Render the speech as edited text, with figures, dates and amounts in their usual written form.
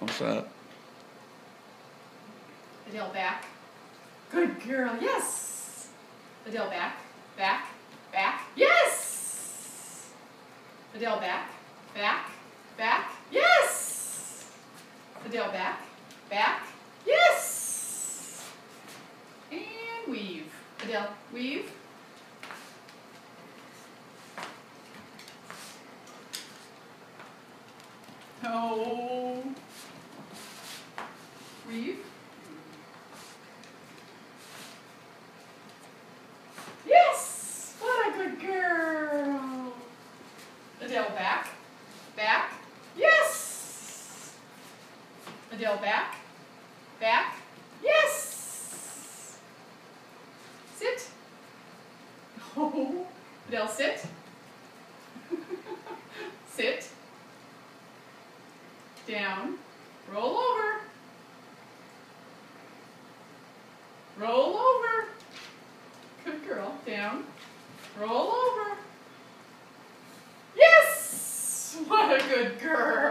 What's that? Adele, back. Good girl, yes! Adele, back, back, back, yes! Adele, back, back, back, yes! Adele, back, back, yes! And weave. Adele, weave. Oh. Weave. Yes! What a good girl! Adele, back, back, yes! Adele, back, back, yes! Sit. Oh. Adele, sit. Sit. Down. Roll over. Roll over. Good girl. Down. Roll over. Yes! What a good girl.